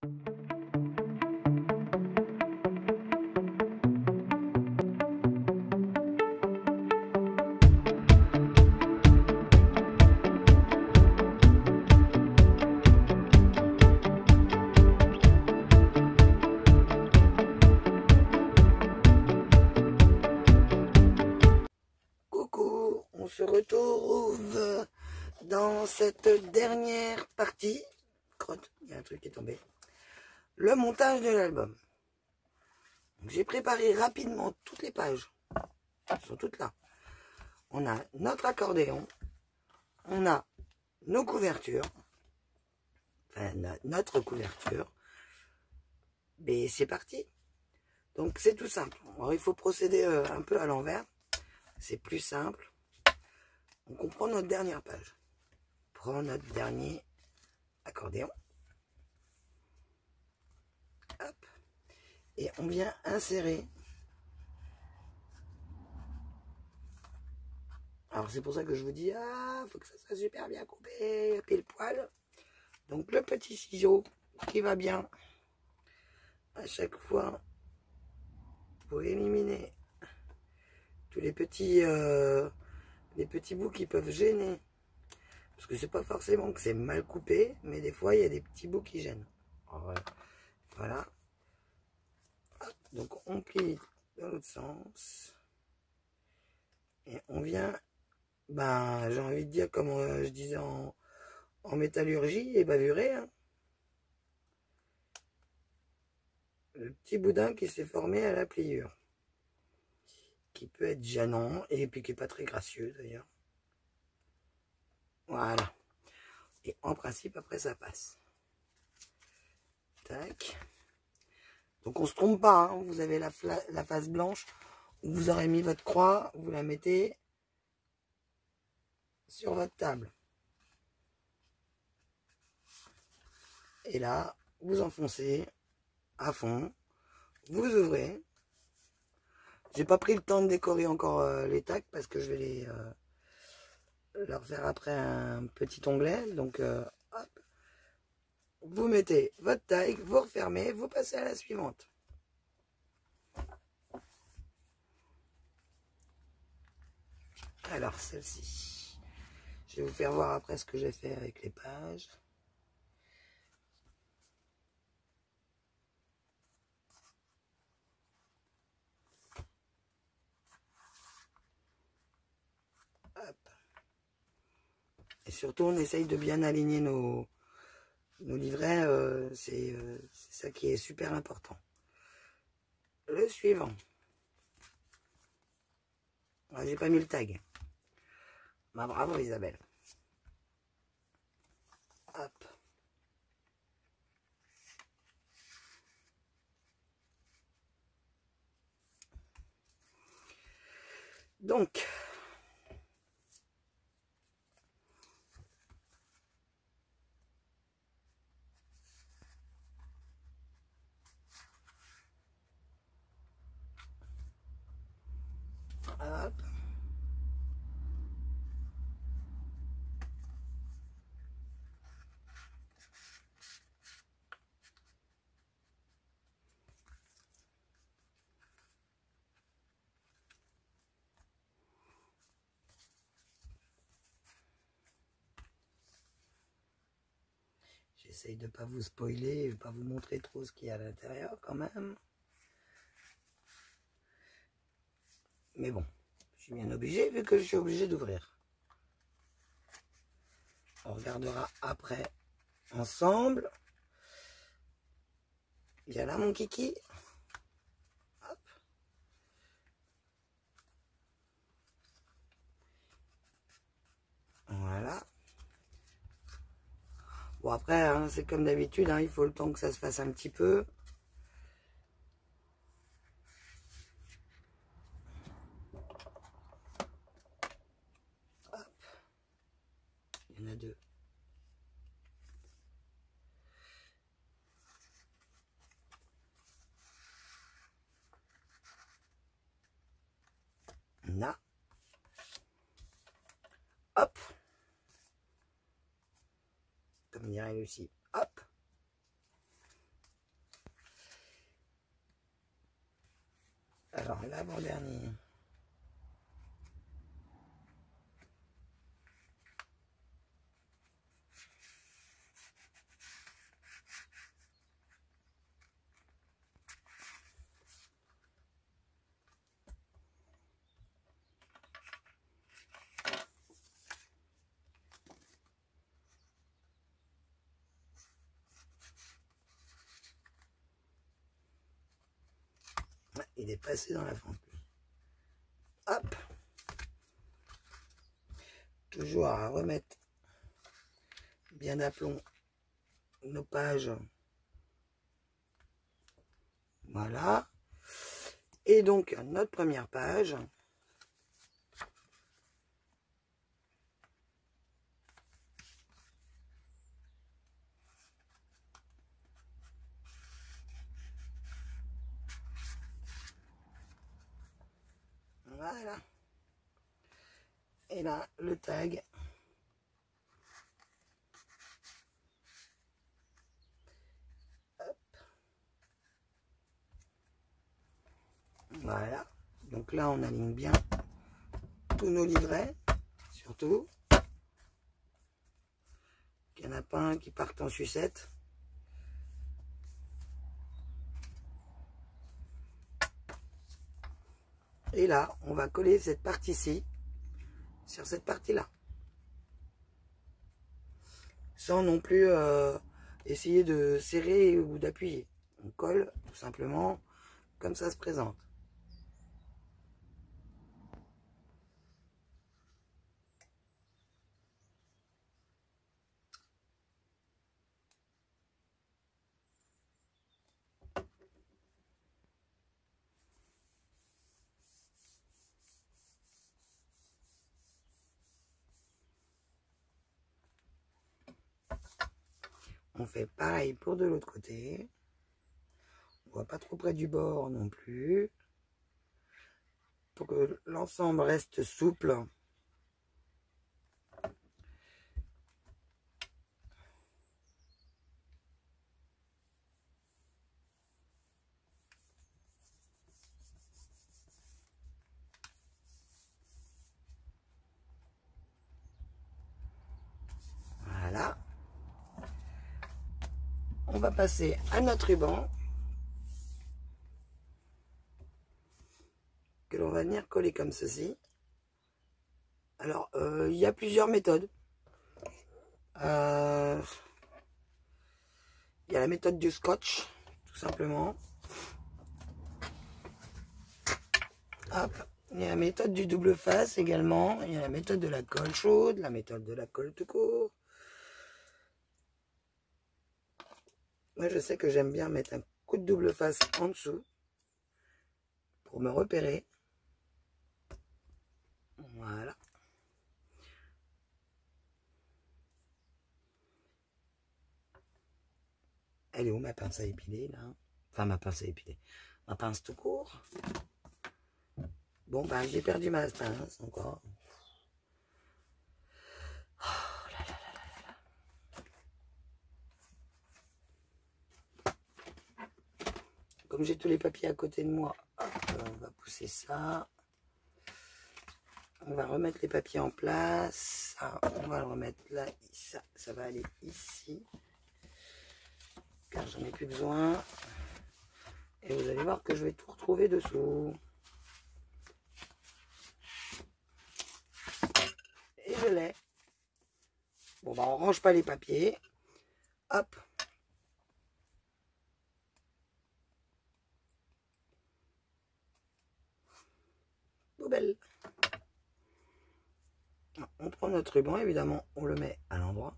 Coucou, on se retrouve dans cette dernière partie. Crotte, il y a un truc qui est tombé. Le montage de l'album. J'ai préparé rapidement toutes les pages. Elles sont toutes là. On a notre accordéon. On a nos couvertures. Enfin, notre couverture. Mais c'est parti. Donc c'est tout simple. Alors, il faut procéder un peu à l'envers. C'est plus simple. Donc on prend notre dernière page. On prend notre dernier accordéon. Hop. Et on vient insérer. Alors c'est pour ça que je vous dis, faut que ça soit super bien coupé, pile poil. Donc le petit ciseau qui va bien à chaque fois pour éliminer tous les petits bouts qui peuvent gêner. Parce que c'est pas forcément que c'est mal coupé, mais des fois il y a des petits bouts qui gênent. Alors, voilà. Hop, donc on plie dans l'autre sens. Et on vient, j'ai envie de dire comme je disais en métallurgie et bavuré. Hein. Le petit boudin qui s'est formé à la pliure. Qui peut être gênant et puis qui n'est pas très gracieux d'ailleurs. Voilà. Et en principe, après, ça passe. Tac. Donc, on ne se trompe pas. Hein. Vous avez la face blanche où vous aurez mis votre croix. Vous la mettez sur votre table. Et là, vous enfoncez à fond. Vous ouvrez. J'ai pas pris le temps de décorer encore les tacs parce que je vais leur faire après un petit onglet. Donc, hop. Vous mettez votre taille, vous refermez, vous passez à la suivante. Alors, celle-ci. Je vais vous faire voir après ce que j'ai fait avec les pages. Hop. Et surtout, on essaye de bien aligner nos livrets. C'est ça qui est super important. Le suivant. J'ai pas mis le tag. Bravo Isabelle. Hop. Donc, hop. J'essaye de ne pas vous spoiler, de ne pas vous montrer trop ce qu'il y a à l'intérieur quand même. Mais bon, je suis bien obligé vu que je suis obligé d'ouvrir. On regardera après ensemble. Il y a là mon kiki. Hop. Voilà. Bon après, hein, c'est comme d'habitude, hein, il faut le temps que ça se fasse un petit peu. Hop. Il y en a deux. Là. Hop. Comme dirait Lucie. Hop. Alors, l'avant-dernier. Il est passé dans la fente. Hop. Toujours à remettre bien d'aplomb nos pages. Voilà. Et donc, notre première page. Voilà. Et là, le tag. Hop. Voilà. Donc là, on aligne bien tous nos livrets, surtout. Il n'y en a pas un qui parte en sucette. Et là, on va coller cette partie-ci sur cette partie-là. Sans non plus essayer de serrer ou d'appuyer. On colle tout simplement comme ça se présente. On fait pareil pour de l'autre côté. On va pas trop près du bord non plus. Pour que l'ensemble reste souple. Voilà. On va passer à notre ruban. Que l'on va venir coller comme ceci. Alors, il y a plusieurs méthodes. Il y a la méthode du scotch, tout simplement. Hop. Il y a la méthode du double face également. Il y a la méthode de la colle chaude, la méthode de la colle tout court. Moi, je sais que j'aime bien mettre un coup de double face en dessous pour me repérer. Voilà. Elle est où ma pince à épiler là? Enfin, ma pince à épiler. Ma pince tout court. Bon, bah, j'ai perdu ma pince encore. Oh là là là là là. Comme j'ai tous les papiers à côté de moi, hop, on va pousser ça. On va remettre les papiers en place. Ça, on va le remettre là. Ça va aller ici. Car j'en ai plus besoin. Et vous allez voir que je vais tout retrouver dessous. Et je l'ai. Bon, bah, on range pas les papiers. Hop. Poubelle. On prend notre ruban, évidemment, on le met à l'endroit.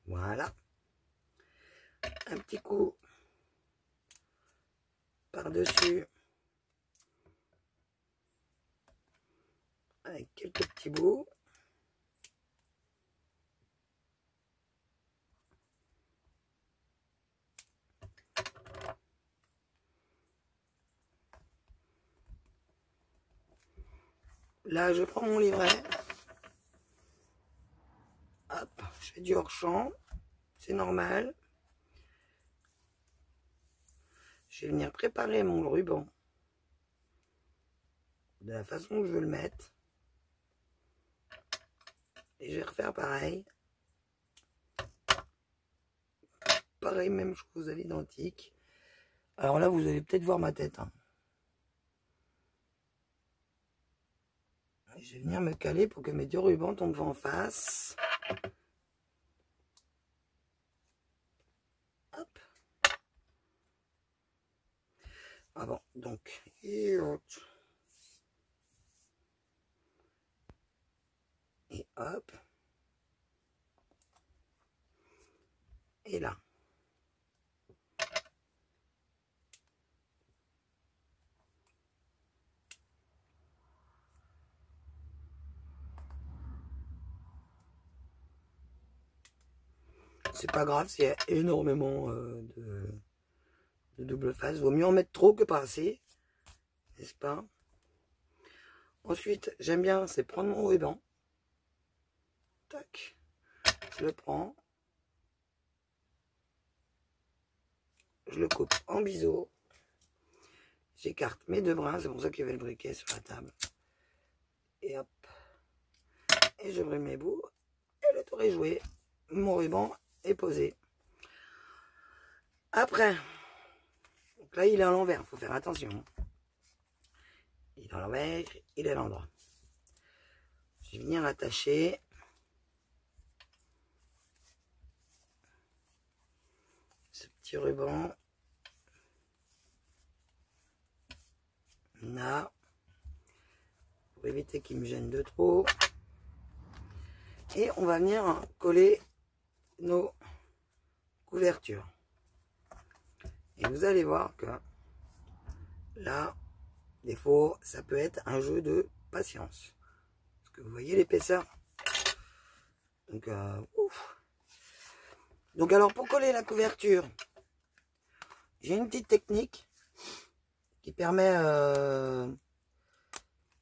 Voilà. Un petit coup par-dessus. Avec quelques petits bouts. Là, je prends mon livret. Hop, je fais du hors-champ. C'est normal. je vais venir préparer mon ruban de la façon que je veux le mettre. Et je vais refaire pareil. Pareil, même chose à l'identique. Alors là, vous allez peut-être voir ma tête. Hein. Je vais venir me caler pour que mes deux rubans tombent en face. Hop. Ah bon, donc. Et hop. Et là. C'est pas grave s'il y a énormément de double face. Vaut mieux en mettre trop que pas assez. N'est-ce pas? Ensuite, j'aime bien, c'est prendre mon ruban. Tac. Je le prends. Je le coupe en biseau. J'écarte mes deux brins. C'est pour ça qu'il y avait le briquet sur la table. Et hop. Et je brime mes bouts. Et le tour est joué. Mon ruban est posé. Après, donc là il est à l'envers, il faut faire attention. Il est à l'envers, il est à l'endroit. Je vais venir attacher ce petit ruban là pour éviter qu'il me gêne de trop. Et on va venir coller nos couvertures. Et vous allez voir que là, des fois, ça peut être un jeu de patience. Parce que vous voyez l'épaisseur. Donc, ouf. Donc, alors, pour coller la couverture, j'ai une petite technique qui permet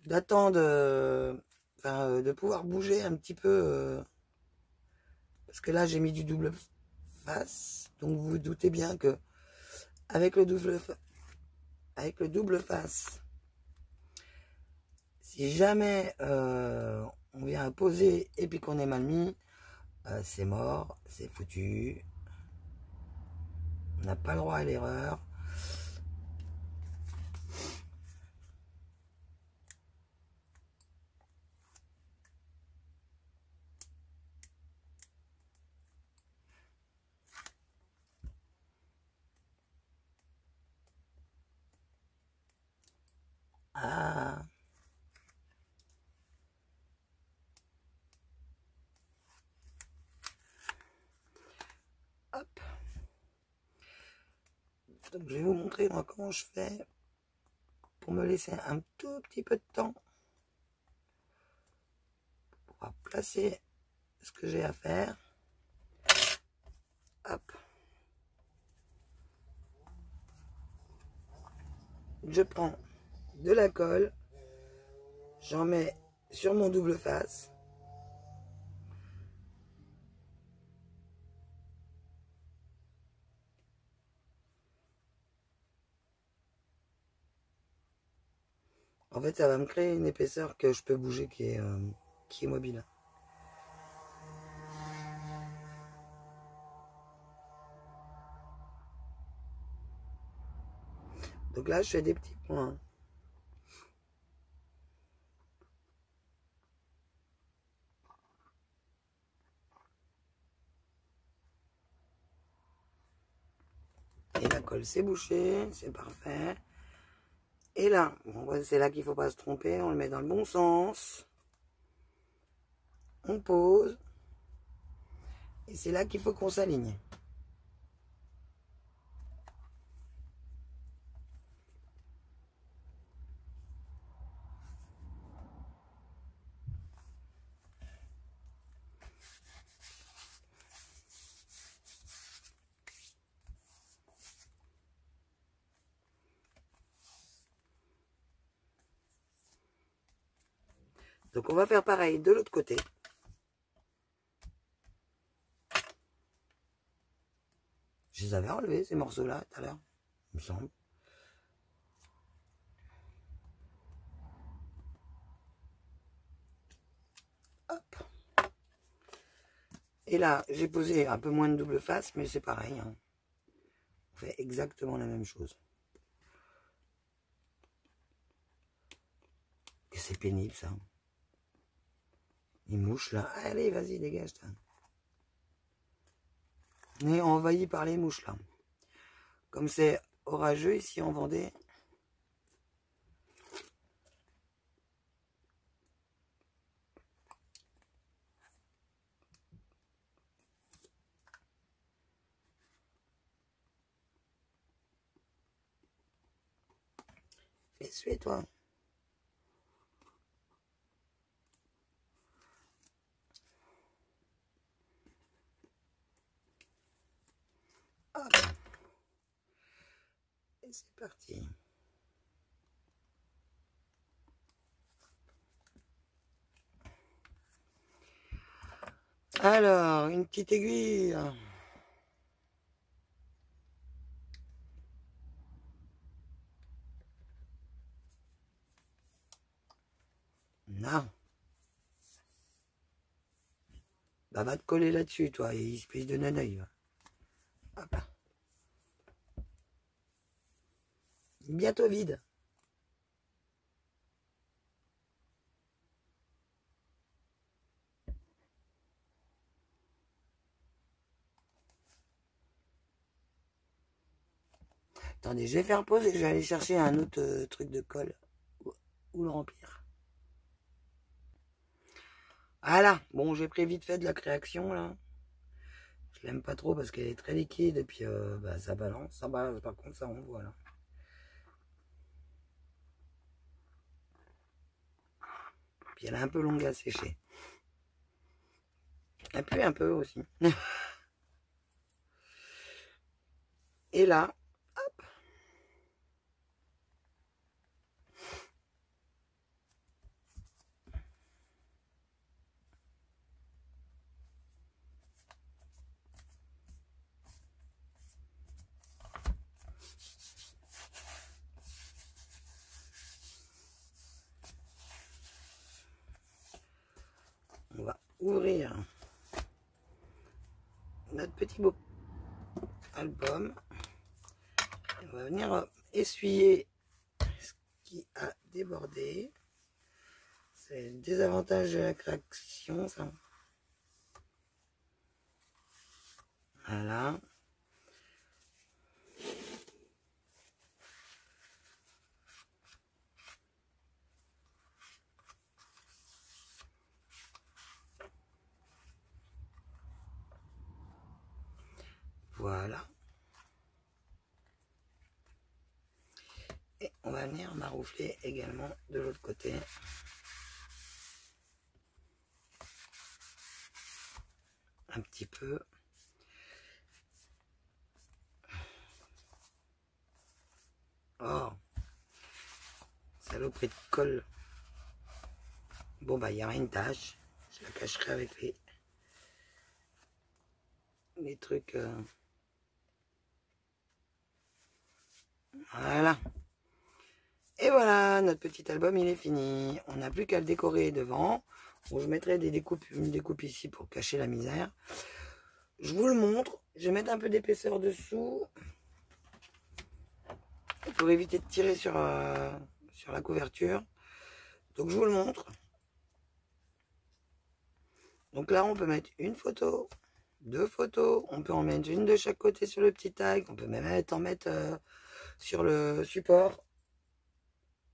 d'attendre, de pouvoir bouger un petit peu. Parce que là, j'ai mis du double face. Donc, vous vous doutez bien que avec le double face, si jamais on vient poser et puis qu'on est mal mis, c'est mort, c'est foutu. On n'a pas le droit à l'erreur. Ah. Hop. Donc je vais vous montrer moi comment je fais pour me laisser un tout petit peu de temps pour pouvoir placer ce que j'ai à faire. Hop. Je prends de la colle, j'en mets sur mon double face. En fait, ça va me créer une épaisseur que je peux bouger qui est mobile. Donc là, je fais des petits points. Et la colle, c'est bouché, c'est parfait. Et là, bon, c'est là qu'il ne faut pas se tromper, on le met dans le bon sens. On pose. Et c'est là qu'il faut qu'on s'aligne. Donc on va faire pareil de l'autre côté. Je les avais enlevés ces morceaux-là tout à l'heure, il me semble. Et là, j'ai posé un peu moins de double face, mais c'est pareil. Hein. On fait exactement la même chose. Que c'est pénible, ça. Il mouche, là. Allez, vas-y, dégage, toi. On est envahi par les mouches, là. Comme c'est orageux ici en Vendée. Essuie, toi. Hop. Et c'est parti. Alors, une petite aiguille. Non. Bah, va te coller là-dessus, toi, espèce de naneuil. Hop là. Bientôt vide. Attendez, je vais faire pause et je vais aller chercher un autre truc de colle. Ou le remplir. Voilà. Bon, j'ai pris vite fait de la création, là. Je l'aime pas trop parce qu'elle est très liquide et puis bah, ça balance. Ça balance, par contre, ça envoie, là. Puis elle est un peu longue à sécher. Elle pue un peu aussi. Et là, hop. On va ouvrir notre petit beau album. On va venir essuyer ce qui a débordé. C'est le désavantage de la création, ça. Voilà. Voilà. Et on va venir maroufler également de l'autre côté. Un petit peu. Oh, saloperie de colle. Bon, bah, il y aura une tache. Je la cacherai avec les trucs. Voilà. Et voilà, notre petit album, il est fini. On n'a plus qu'à le décorer devant. Bon, je mettrai une découpe ici pour cacher la misère. Je vous le montre. Je vais mettre un peu d'épaisseur dessous. Pour éviter de tirer sur la couverture. Donc, je vous le montre. Donc là, on peut mettre une photo, 2 photos. On peut en mettre une de chaque côté sur le petit tag. On peut même en mettre sur le support.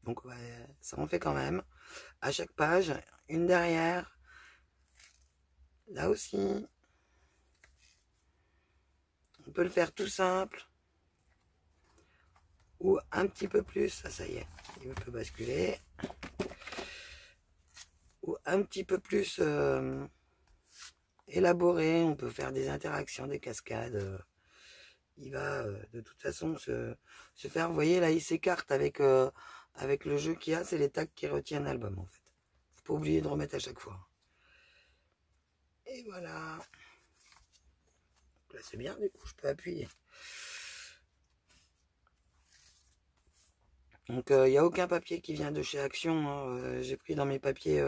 Donc, ouais, ça en fait quand même. À chaque page, une derrière. Là aussi. On peut le faire tout simple. Ou un petit peu plus. Ça y est, il peut basculer. Ou un petit peu plus élaboré. On peut faire des interactions, des cascades. Il va de toute façon se faire. Vous voyez, là, il s'écarte avec le jeu qu'il y a. C'est les tags qui retiennent l'album, en fait. Faut pas oublier de remettre à chaque fois. Et voilà. Donc là, c'est bien, du coup, je peux appuyer. Donc, il n'y a aucun papier qui vient de chez Action. Hein. J'ai pris dans mes papiers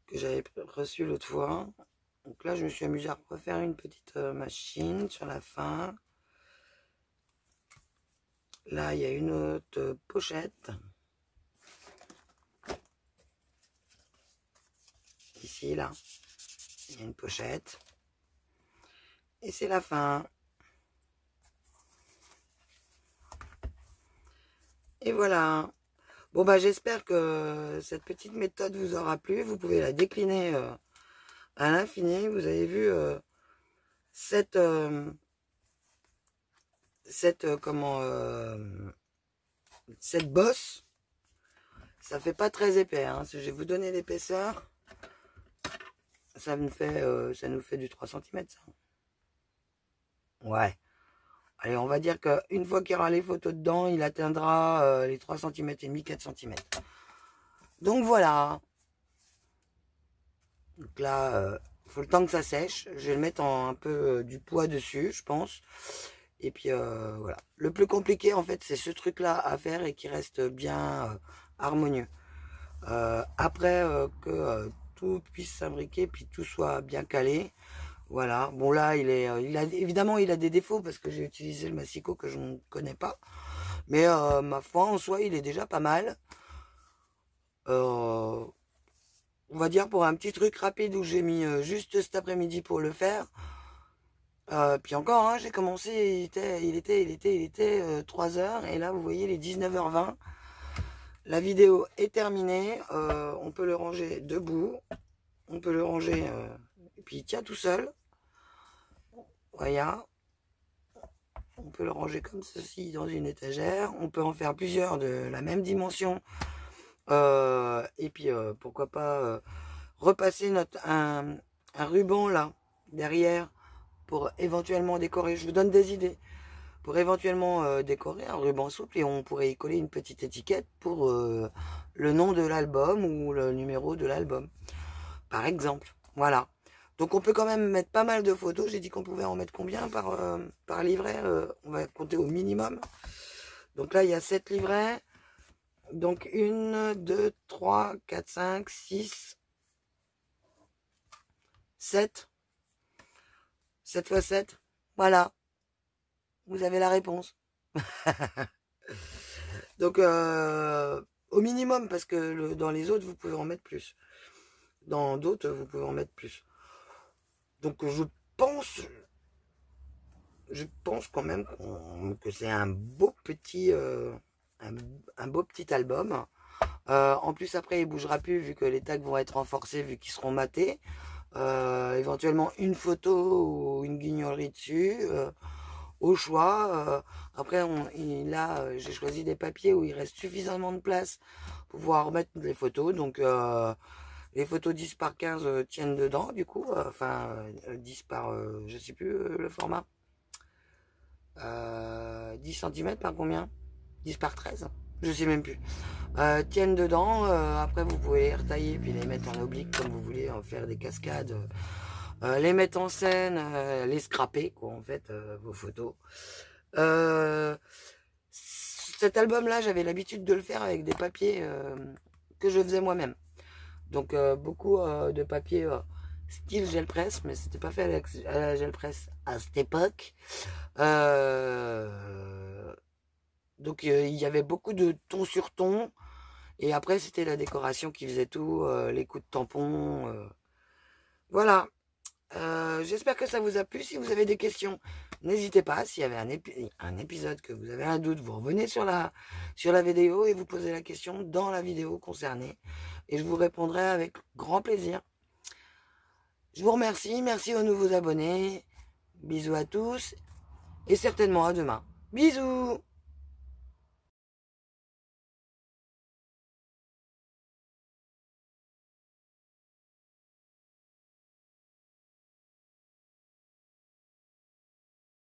que j'avais reçus l'autre fois. Donc là, je me suis amusée à refaire une petite machine sur la fin. Là, il y a une autre pochette. Ici, là, il y a une pochette. Et c'est la fin. Et voilà. Bon, bah, j'espère que cette petite méthode vous aura plu. Vous pouvez la décliner à l'infini. Vous avez vu cette bosse. Ça fait pas très épais. Hein. Si je vais vous donner l'épaisseur, ça nous fait du 3 cm. Ça. Ouais. Allez, on va dire qu'une fois qu'il y aura les photos dedans, il atteindra les 3 cm et demi, 4 cm. Donc voilà. Donc là, il faut le temps que ça sèche. Je vais le mettre un peu du poids dessus, je pense. Et puis voilà. Le plus compliqué, en fait, c'est ce truc-là à faire et qui reste bien harmonieux. Après que tout puisse s'imbriquer, puis tout soit bien calé. Voilà. Bon là, évidemment, il a des défauts parce que j'ai utilisé le massicot que je ne connais pas. Mais ma foi, en soi, il est déjà pas mal. On va dire pour un petit truc rapide où j'ai mis juste cet après-midi pour le faire. Puis encore, hein, j'ai commencé, il était 3 heures. Et là, vous voyez, les 19h20. La vidéo est terminée. On peut le ranger debout. On peut le ranger... et puis il tient tout seul. Voilà. On peut le ranger comme ceci dans une étagère. On peut en faire plusieurs de la même dimension. Et puis pourquoi pas repasser un ruban là, derrière, pour éventuellement décorer. Je vous donne des idées. Pour éventuellement décorer un ruban souple et on pourrait y coller une petite étiquette pour le nom de l'album ou le numéro de l'album. Par exemple. Voilà. Donc on peut quand même mettre pas mal de photos. J'ai dit qu'on pouvait en mettre combien par livret. On va compter au minimum. Donc là, il y a 7 livrets. Donc 1, 2, 3, 4, 5, 6, 7. 7 x 7. Voilà. Vous avez la réponse. Donc au minimum, parce que dans les autres, vous pouvez en mettre plus. Dans d'autres, vous pouvez en mettre plus. Donc je pense quand même que c'est un beau petit album. En plus après il bougera plus vu que les tags vont être renforcés vu qu'ils seront matés. Éventuellement une photo ou une guignolerie dessus au choix. Après là j'ai choisi des papiers où il reste suffisamment de place pour pouvoir mettre les photos. Donc les photos 10 par 15 tiennent dedans, du coup. 10 par, je sais plus le format. 10 cm par combien? 10 par 13? Je sais même plus. Tiennent dedans. Après, vous pouvez les retailler puis les mettre en oblique comme vous voulez, en faire des cascades. Les mettre en scène, les scraper, quoi, en fait, vos photos. Cet album-là, j'avais l'habitude de le faire avec des papiers que je faisais moi-même. Donc beaucoup de papier style gel presse, mais c'était pas fait à la gel presse à cette époque. Donc il y avait beaucoup de ton sur ton, et après c'était la décoration qui faisait tout, les coups de tampon. Voilà. J'espère que ça vous a plu. Si vous avez des questions, n'hésitez pas. S'il y avait un épisode que vous avez un doute, vous revenez sur la vidéo et vous posez la question dans la vidéo concernée. Et je vous répondrai avec grand plaisir. Je vous remercie. Merci aux nouveaux abonnés. Bisous à tous. Et certainement à demain. Bisous!